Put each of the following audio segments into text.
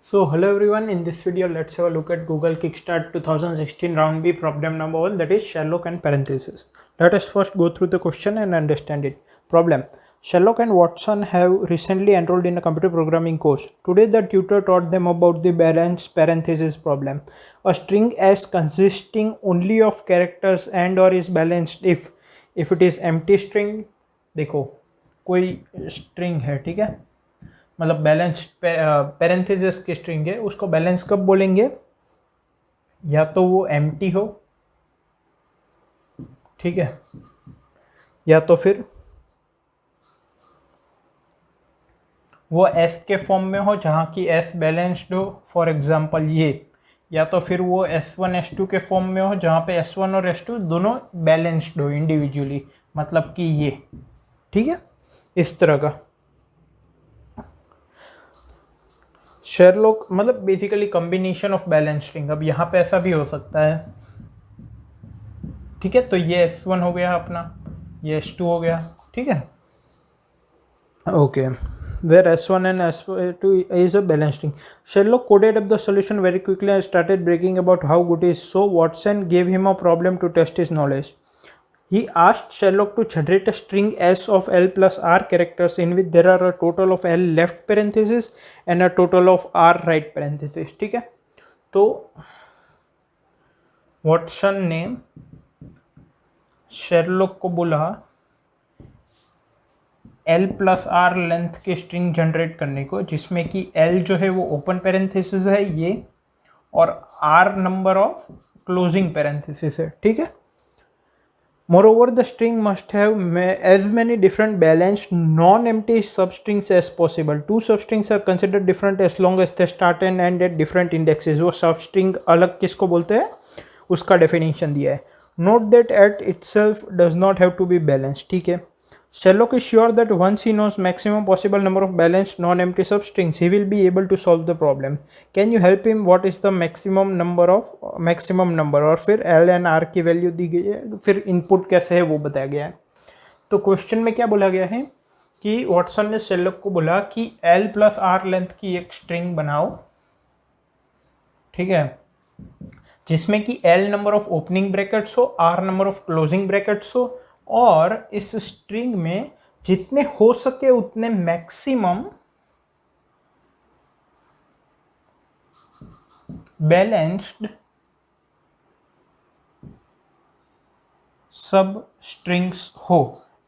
So hello everyone, in this video let's have a look at Google Kickstart 2016 round B problem number 1, that is Sherlock and parentheses. Let us first go through the question and understand it. Problem: Sherlock and Watson have recently enrolled in a computer programming course. Today the tutor taught them about the balanced parentheses problem. A string S consisting only of characters and or is balanced if it is empty string. देखो कोई string है, ठीक है, मतलब balance parenthesis की string है, उसको balance कब बोलेंगे? या तो वो एम्प्टी हो, ठीक है, या तो फिर वो एस के फॉर्म में हो जहाँ की एस बैलेंस्ड हो, फॉर एग्जांपल ये, या तो फिर वो S1 S2 के फॉर्म में हो जहाँ पे S1 और S2 दोनों बैलेंस्ड हो इंडिविजुअली, मतलब कि ये, ठीक है, इस तरह का। शेरलॉक मतलब basically combination of balance string. अब यहाँ पे ऐसा भी हो सकता है, ठीक है, तो ये S1 हो गया अपना, ये S2 हो गया, ठीक है, okay, where S1 and S2 is a balanced string. Sherlock coded up the solution very quickly and started bragging about how good it is. So Watson gave him a problem to test his knowledge. He asked Sherlock to generate a string S of L plus R characters in which there are a total of L left parenthesis and a total of R right parenthesis, ठीक है। तो Watson ने Sherlock को बोला L plus are length के string generate करने को, जिसमें कि L जो है वो ओपन पैरेंथेसिस है ये, और R number of closing parenthesis है, ठीक है। Moreover, the string must have as many different balanced non-empty substrings as possible. Two substrings are considered different as long as they start and end at different indexes. वो substring अलग किसको बोलते हैं उसका definition दिया है. Note that at itself does not have to be balanced, ठीक है। Sherlock is sure that once he knows maximum possible number of balanced non-empty substrings, he will be able to solve the problem. Can you help him? What is the maximum number? और फिर L and R की value दी गई है, फिर input कैसे है वो बताया गया है। तो क्वेश्चन में क्या बोला गया है कि वॉटसन ने शेरलॉक को बोला कि L प्लस आर लेंथ की एक स्ट्रिंग बनाओ, ठीक है, जिसमें कि L number of opening brackets हो, R number of closing brackets हो, और इस स्ट्रिंग में जितने हो सके उतने मैक्सिमम बैलेंस्ड सब स्ट्रिंग्स हो,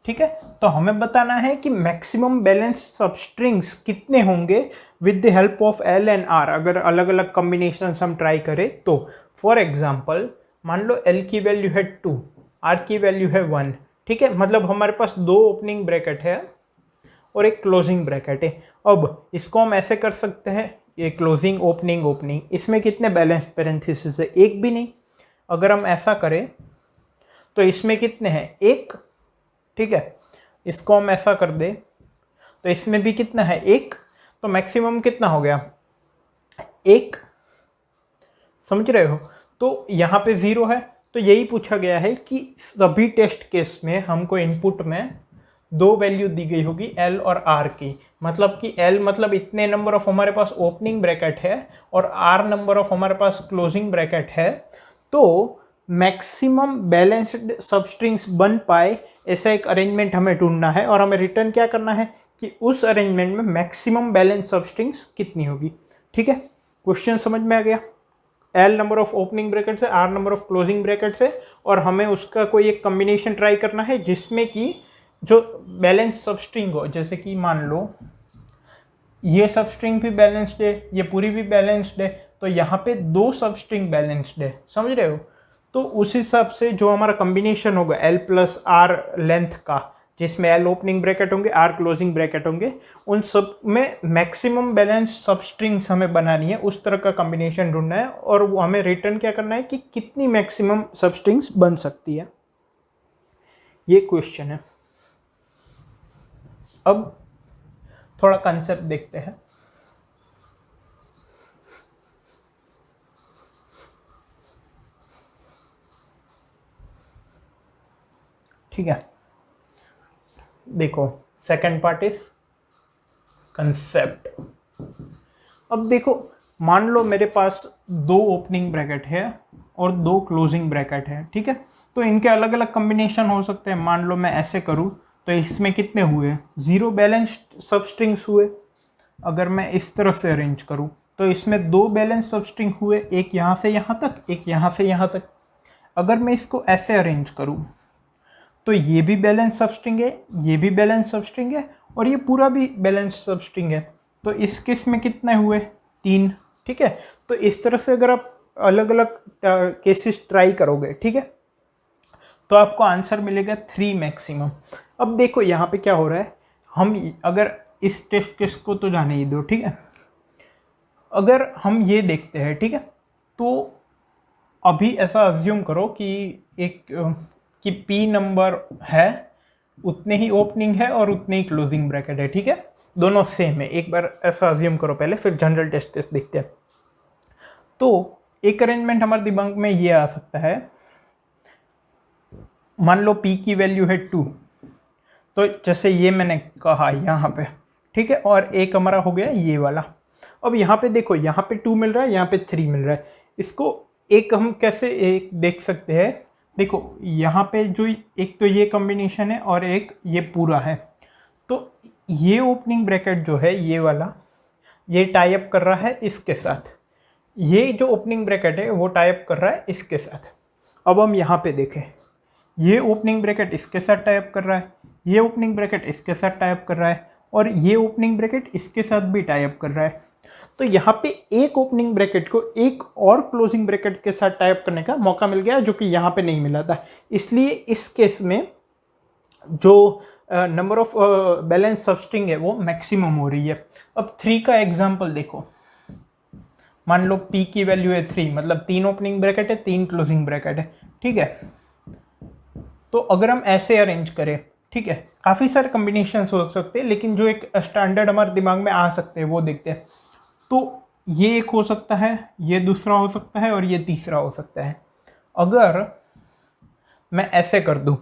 ठीक है। तो हमें बताना है कि मैक्सिमम बैलेंस सब स्ट्रिंग्स कितने होंगे with the help of L and R, अगर अलग अलग कॉम्बिनेशन हम ट्राई करें तो। फॉर एग्जांपल मान लो L की वैल्यू है 2, R की वैल्यू है 1, ठीक है, मतलब हमारे पास दो ओपनिंग ब्रैकेट है और एक क्लोजिंग ब्रैकेट है। अब इसको हम ऐसे कर सकते हैं, ये क्लोजिंग ओपनिंग ओपनिंग, इसमें कितने बैलेंस पैरेंथेसिस है? एक भी नहीं। अगर हम ऐसा करें तो इसमें कितने हैं? एक, ठीक है, इसको हम ऐसा कर दे तो इसमें भी कितना है? एक। तो मैक्सिमम कितना हो गया? एक, समझ रहे हो? तो यहाँ पे 0 है, तो यही पूछा गया है कि सभी टेस्ट केस में हमको इनपुट में दो वैल्यू दी गई होगी L और R की, मतलब कि L मतलब इतने नंबर ऑफ हमारे पास ओपनिंग ब्रैकेट है और R नंबर ऑफ हमारे पास क्लोजिंग ब्रैकेट है। तो मैक्सिमम बैलेंस्ड सबस्ट्रिंग्स बन पाए ऐसा एक अरेंजमेंट हमें ढूंढना है, और हमें रिटर्न क्या करना है कि उस अरेंजमेंट में मैक्सिमम बैलेंस सबस्ट्रिंग्स कितनी होगी, ठीक है। क्वेश्चन समझ में आ गया? L number of opening brackets है, R number of closing brackets है, और हमें उसका कोई एक कॉम्बिनेशन ट्राई करना है जिसमें कि जो बैलेंस सबस्ट्रिंग हो, जैसे कि मान लो ये सबस्ट्रिंग भी बैलेंस्ड है, ये पूरी भी बैलेंस्ड है, तो यहाँ पे दो सबस्ट्रिंग बैलेंस्ड है, समझ रहे हो? तो उस हिसाब से जो हमारा कॉम्बिनेशन होगा L प्लस R लेंथ का, जिसमें L ओपनिंग ब्रैकेट होंगे, R क्लोजिंग ब्रैकेट होंगे, उन सब में मैक्सिमम बैलेंस सबस्ट्रिंग्स हमें बनानी है, उस तरह का कॉम्बिनेशन ढूंढना है, और वो हमें रिटर्न क्या करना है कि कितनी मैक्सिमम सबस्ट्रिंग्स बन सकती है, ये क्वेश्चन है। अब थोड़ा कंसेप्ट देखते हैं। ठीक है, देखो सेकंड पार्ट इज कंसेप्ट। अब देखो मान लो मेरे पास 2 ओपनिंग ब्रैकेट है और 2 क्लोजिंग ब्रैकेट है, ठीक है। तो इनके अलग अलग कम्बिनेशन हो सकते हैं। मान लो मैं ऐसे करूँ तो इसमें कितने हुए, 0 बैलेंस्ड सबस्ट्रिंग्स हुए। अगर मैं इस तरफ से अरेंज करूँ तो इसमें 2 बैलेंस सबस्ट्रिंग हुए, एक यहाँ से यहाँ तक, एक यहाँ से यहाँ तक। अगर मैं इसको ऐसे अरेंज करूँ तो ये भी बैलेंस सबस्ट्रिंग है, ये भी बैलेंस सबस्ट्रिंग है और ये पूरा भी बैलेंस सबस्ट्रिंग है। तो इस केस में कितने हुए, 3, ठीक है। तो इस तरह से अगर आप अलग अलग केसेस ट्राई करोगे, ठीक है, तो आपको आंसर मिलेगा 3 मैक्सिमम। अब देखो यहाँ पे क्या हो रहा है, हम अगर इस टेस्ट केस को तो जाने ही दो, ठीक है। अगर हम ये देखते हैं, ठीक है, तो अभी ऐसा अज्यूम करो कि एक कि P नंबर है, उतने ही ओपनिंग है और उतने ही क्लोजिंग ब्रैकेट है, ठीक है, दोनों सेम है। एक बार ऐसा अज्यूम करो पहले, फिर जनरल टेस्ट केस देखते हैं। तो एक अरेंजमेंट हमारे दिमाग में ये आ सकता है, मान लो P की वैल्यू है 2, तो जैसे ये मैंने कहा यहाँ पे, ठीक है, और एक हमारा हो गया ये वाला। अब यहाँ पे देखो, यहाँ पे 2 मिल रहा है, यहाँ पे 3 मिल रहा है। इसको एक हम कैसे एक देख सकते हैं, देखो यहाँ पे जो एक तो ये कॉम्बिनेशन है और एक ये पूरा है। तो ये ओपनिंग ब्रैकेट जो है ये वाला, ये टाई अप कर रहा है इसके साथ, ये जो ओपनिंग ब्रैकेट है वो टाई अप कर रहा है इसके साथ। अब हम यहाँ पे देखें, ये ओपनिंग ब्रैकेट इसके साथ टाई अप कर रहा है, ये ओपनिंग ब्रैकेट इसके साथ टाई अप कर रहा है और ये ओपनिंग ब्रैकेट इसके साथ भी टाई अप कर रहा है। तो यहाँ पे एक ओपनिंग ब्रैकेट को एक और क्लोजिंग ब्रैकेट के साथ टाई अप करने का मौका मिल गया, जो कि यहाँ पे नहीं मिला था। इसलिए इस केस में जो नंबर ऑफ बैलेंस सबस्ट्रिंग है वो मैक्सिमम हो रही है। अब 3 का एग्जाम्पल देखो, मान लो P की वैल्यू है 3, मतलब 3 ओपनिंग ब्रैकेट है, 3 क्लोजिंग ब्रैकेट है, ठीक है। तो अगर हम ऐसे अरेंज करें, ठीक है, काफ़ी सारे कॉम्बिनेशंस हो सकते हैं, लेकिन जो एक स्टैंडर्ड हमारे दिमाग में आ सकते हैं वो देखते हैं। तो ये एक हो सकता है, ये दूसरा हो सकता है और ये तीसरा हो सकता है। अगर मैं ऐसे कर दूं,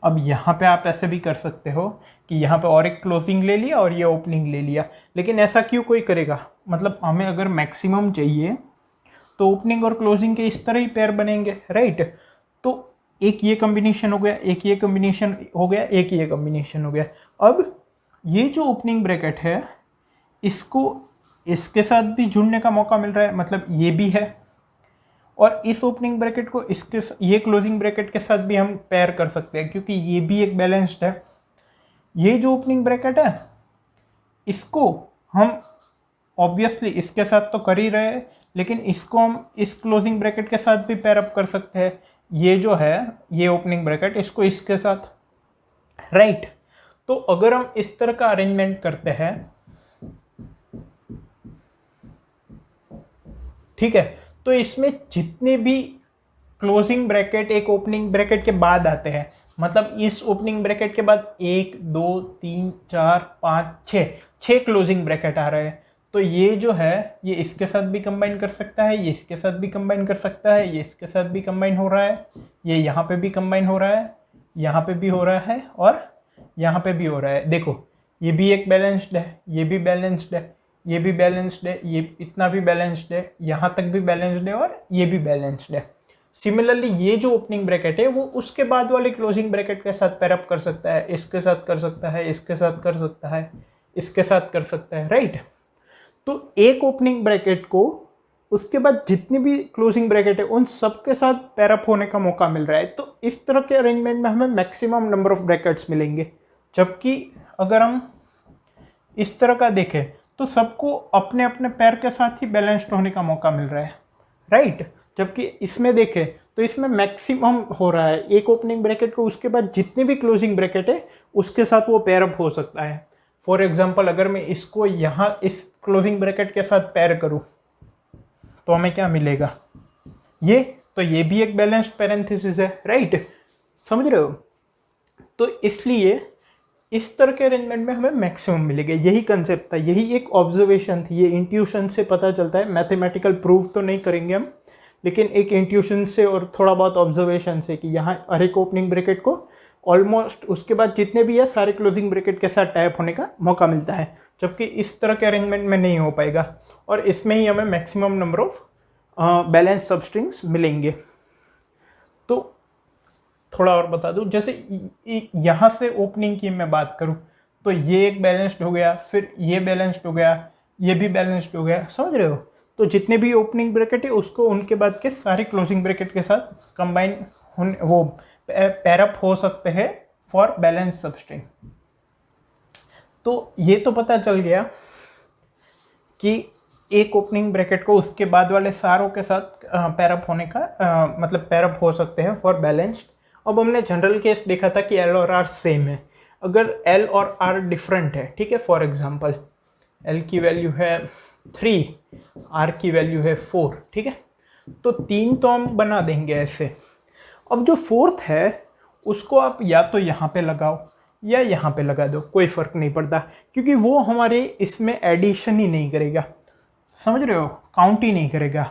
अब यहाँ पे आप ऐसे भी कर सकते हो कि यहाँ पे और एक क्लोजिंग ले लिया और ये ओपनिंग ले लिया, लेकिन ऐसा क्यों कोई करेगा, मतलब हमें अगर मैक्सिमम चाहिए तो ओपनिंग और क्लोजिंग के इस तरह ही पेयर बनेंगे, राइट। तो एक ये कॉम्बिनेशन हो गया, एक ये कॉम्बिनेशन हो गया, एक ये कॉम्बिनेशन हो गया। अब ये जो ओपनिंग ब्रैकेट है इसको इसके साथ भी जुड़ने का मौका मिल रहा है, मतलब ये भी है, और इस ओपनिंग ब्रैकेट को इसके ये क्लोजिंग ब्रैकेट के साथ भी हम पेयर कर सकते हैं, क्योंकि ये भी एक बैलेंस्ड है। ये जो ओपनिंग ब्रैकेट है इसको हम ऑब्वियसली इसके साथ तो कर ही रहे हैं, लेकिन इसको हम इस क्लोजिंग ब्रैकेट के साथ भी पेयर अप कर सकते हैं। ये जो है ये ओपनिंग ब्रैकेट, इसको इसके साथ, राइट। तो अगर हम इस तरह का अरेंजमेंट करते हैं, ठीक है, तो इसमें जितने भी क्लोजिंग ब्रैकेट एक ओपनिंग ब्रैकेट के बाद आते हैं, मतलब इस ओपनिंग ब्रैकेट के बाद 1 2 3 4 5 6 क्लोजिंग ब्रैकेट आ रहे हैं, तो ये जो है ये इसके साथ भी कंबाइन कर सकता है, ये इसके साथ भी कंबाइन कर सकता है, ये इसके साथ भी कंबाइन हो रहा है, ये यहाँ पे भी कंबाइन हो रहा है, यहाँ पे भी हो रहा है और यहाँ पे भी हो रहा है। देखो ये भी एक बैलेंस्ड है, ये भी बैलेंस्ड है, ये भी बैलेंस्ड है, ये इतना भी बैलेंस्ड है, यहाँ तक भी बैलेंस्ड है और ये भी बैलेंस्ड है। सिमिलरली ये जो ओपनिंग ब्रैकेट है वो उसके बाद वाले क्लोजिंग ब्रैकेट के साथ पेयर अप कर सकता है, इसके साथ कर सकता है, इसके साथ कर सकता है, इसके साथ कर सकता है, राइट। तो एक ओपनिंग ब्रैकेट को उसके बाद जितनी भी क्लोजिंग ब्रैकेट है उन सब के साथ पेयर अप होने का मौका मिल रहा है। तो इस तरह के अरेंजमेंट में हमें मैक्सिमम नंबर ऑफ ब्रैकेट्स मिलेंगे, जबकि अगर हम इस तरह का देखें तो सबको अपने अपने पैर के साथ ही बैलेंस्ड होने का मौका मिल रहा है, राइट। जबकि इसमें देखें तो इसमें मैक्सिमम हो रहा है, एक ओपनिंग ब्रैकेट को उसके बाद जितने भी क्लोजिंग ब्रैकेट है उसके साथ वो पेयर अप हो सकता है। फॉर एग्जांपल अगर मैं इसको यहाँ इस क्लोजिंग ब्रैकेट के साथ पेयर करूँ तो हमें क्या मिलेगा, ये तो ये भी एक बैलेंस्ड पैरेंथेसिस है, राइट, समझ रहे हो। तो इसलिए इस तरह के अरेंजमेंट में हमें मैक्सिमम मिलेगा, यही कंसेप्ट था, यही एक ऑब्जर्वेशन थी। ये इंट्यूशन से पता चलता है, मैथमेटिकल प्रूफ तो नहीं करेंगे हम, लेकिन एक इंट्यूशन से और थोड़ा बहुत ऑब्जर्वेशन से कि यहाँ हर एक ओपनिंग ब्रैकेट को ऑलमोस्ट उसके बाद जितने भी है सारे क्लोजिंग ब्रैकेट के साथ टाइप होने का मौका मिलता है, जबकि इस तरह के अरेंजमेंट में नहीं हो पाएगा, और इसमें ही हमें maximum number of balance substrings मिलेंगे। तो थोड़ा और बता दूं, जैसे यहाँ से ओपनिंग की मैं बात करूं तो ये एक बैलेंस्ड हो गया, फिर ये बैलेंस्ड हो गया, ये भी बैलेंस्ड हो गया, समझ रहे हो। तो जितने भी ओपनिंग ब्रैकेट है उसको उनके बाद के सारे क्लोजिंग ब्रैकेट के साथ कंबाइन वो पेयर अप हो सकते हैं फॉर बैलेंस सबस्ट्रिंग। तो ये तो पता चल गया कि एक ओपनिंग ब्रैकेट को उसके बाद वाले सारों के साथ पेयर अप होने का मतलब पेयर अप हो सकते हैं फॉर बैलेंस्ड। अब हमने जनरल केस देखा था कि एल और आर सेम है। अगर एल और आर डिफरेंट है, ठीक है, फॉर एग्जांपल एल की वैल्यू है 3, आर की वैल्यू है 4, ठीक है, तो 3 तो हम बना देंगे ऐसे। अब जो फोर्थ है उसको आप या तो यहाँ पे लगाओ या यहाँ पे लगा दो, कोई फ़र्क नहीं पड़ता, क्योंकि वो हमारे इसमें एडिशन ही नहीं करेगा, समझ रहे हो, काउंट ही नहीं करेगा।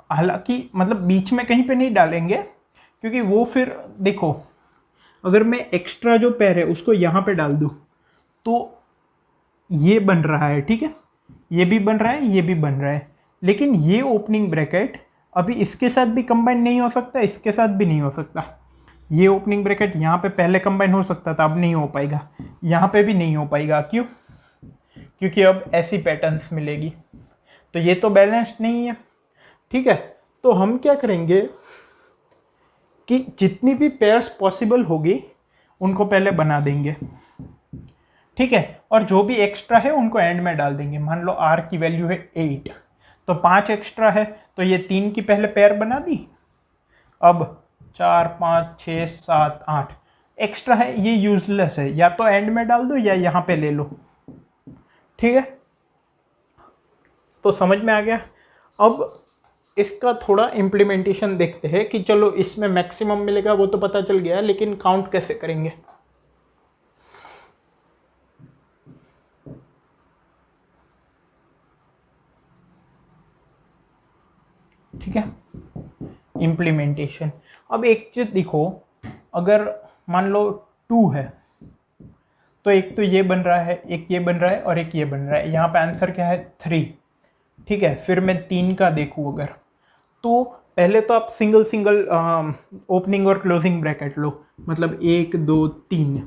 हालांकि मतलब बीच में कहीं पे नहीं डालेंगे, क्योंकि वो फिर देखो अगर मैं एक्स्ट्रा जो पैर है उसको यहाँ पे डाल दूँ तो ये बन रहा है, ठीक है, ये भी बन रहा है, ये भी बन रहा है, लेकिन ये ओपनिंग ब्रैकेट अभी इसके साथ भी कंबाइन नहीं हो सकता, इसके साथ भी नहीं हो सकता। ये ओपनिंग ब्रैकेट यहाँ पे पहले कंबाइन हो सकता था, अब नहीं हो पाएगा, यहाँ पे भी नहीं हो पाएगा। क्यों? क्योंकि अब ऐसी पैटर्न्स मिलेगी, तो ये तो बैलेंस्ड नहीं है, ठीक है। तो हम क्या करेंगे कि जितनी भी पेयर्स पॉसिबल होगी उनको पहले बना देंगे, ठीक है, और जो भी एक्स्ट्रा है उनको एंड में डाल देंगे। मान लो आर की वैल्यू है 8, तो 5 एक्स्ट्रा है, तो ये 3 की पहले पेयर बना दी। अब 4, 5, 6, 7, 8 एक्स्ट्रा है, ये यूजलेस है, या तो एंड में डाल दो या यहाँ पे ले लो, ठीक है। तो समझ में आ गया। अब इसका थोड़ा इम्प्लीमेंटेशन देखते हैं कि चलो इसमें मैक्सिमम मिलेगा वो तो पता चल गया, लेकिन काउंट कैसे करेंगे। ठीक है, इम्प्लीमेंटेशन। अब एक चीज देखो, अगर मान लो 2 है तो एक तो ये बन रहा है, एक ये बन रहा है और एक ये बन रहा है, यहाँ पे आंसर क्या है 3, ठीक है। फिर मैं 3 का देखूँ अगर, तो पहले तो आप सिंगल सिंगल ओपनिंग और क्लोजिंग ब्रैकेट लो, मतलब 1 2 3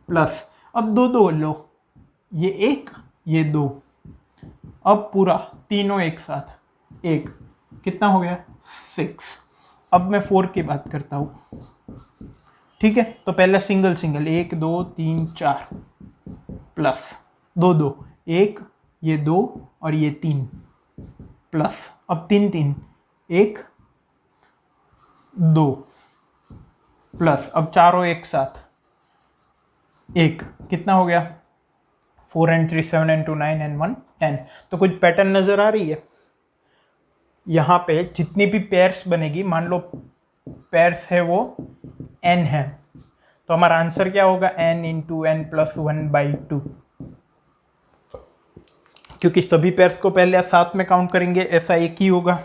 प्लस, अब 2 2 लो, ये 1 ये 2, अब पूरा तीनों एक साथ, 1 कितना हो गया 6। अब मैं 4 की बात करता हूँ, ठीक है। तो पहले सिंगल सिंगल 1 2 3 4 प्लस 2 2, 1 ये 2 और ये 3 प्लस, अब 3 3 1 2 प्लस, अब चारों एक साथ 1 कितना हो गया 4 and 3 7 and 2 9 and 1 10। तो कुछ पैटर्न नजर आ रही है। यहाँ पे जितनी भी पेयर्स बनेगी, मान लो पेयर्स है वो n है, तो हमारा आंसर क्या होगा n इंटू n प्लस 1/2, क्योंकि सभी पेयर्स को पहले साथ में काउंट करेंगे, ऐसा एक ही होगा,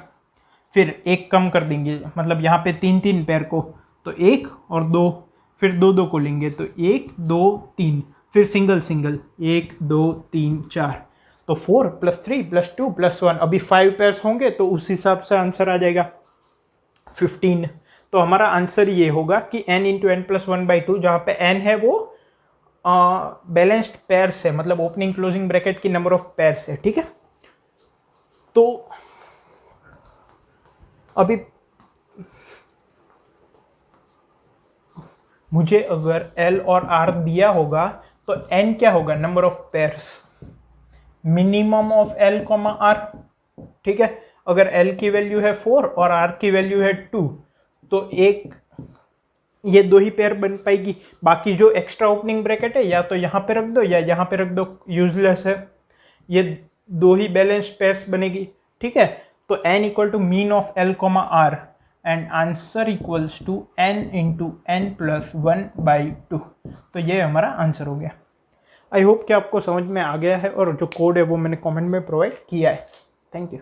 फिर एक कम कर देंगे, मतलब यहाँ पे 3 3 पेयर को, तो 1 और 2, फिर 2 2 को लेंगे, तो 1 2 3, फिर सिंगल सिंगल 1 2 3 4, तो 4 + 3 + 2 + 1, अभी 5 पेयर्स होंगे तो उस हिसाब से आंसर आ जाएगा 15। तो हमारा आंसर ये होगा कि n इंटू n प्लस 1/2, जहाँ पे n है वो बैलेंस्ड पेयर्स है, मतलब ओपनिंग क्लोजिंग ब्रैकेट की नंबर ऑफ पेयर्स है, ठीक है। तो अभी मुझे अगर l और r दिया होगा तो n क्या होगा, number of pairs, minimum of l, r, ठीक है। अगर l की वैल्यू है 4 और r की वैल्यू है 2, तो एक ये 2 ही पेयर बन पाएगी, बाकी जो एक्स्ट्रा ओपनिंग ब्रैकेट है या तो यहाँ पे रख दो या यहाँ पे रख दो, यूजलेस है, ये 2 ही बैलेंस्ड पेयर्स बनेगी, ठीक है। तो n equal to mean of l, r and answer equals to n into n plus 1/2। तो ये हमारा आंसर हो गया। आई होप कि आपको समझ में आ गया है, और जो कोड है वो मैंने कमेंट में प्रोवाइड किया है। Thank you.